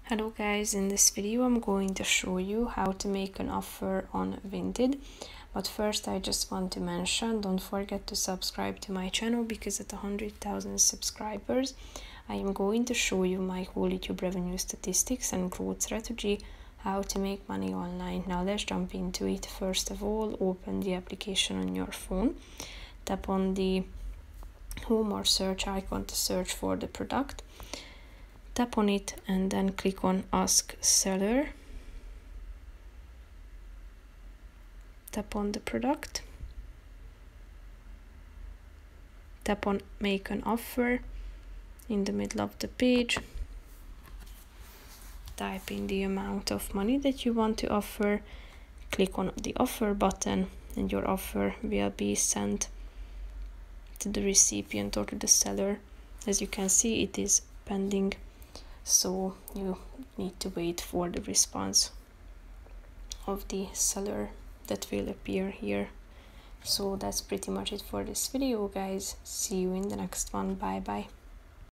Hello guys, in this video I'm going to show you how to make an offer on Vinted. But first I just want to mention, don't forget to subscribe to my channel, because at 100,000 subscribers I am going to show you my whole YouTube revenue statistics and growth strategy, how to make money online. Now let's jump into it. First of all, open the application on your phone, tap on the home or search icon to search for the product. Tap on it and then click on Ask Seller. Tap on the product. Tap on Make an Offer in the middle of the page. Type in the amount of money that you want to offer. Click on the offer button and your offer will be sent to the recipient or to the seller. As you can see, it is pending, so you need to wait for the response of the seller that will appear here. So that's pretty much it for this video, guys. See you in the next one. Bye bye.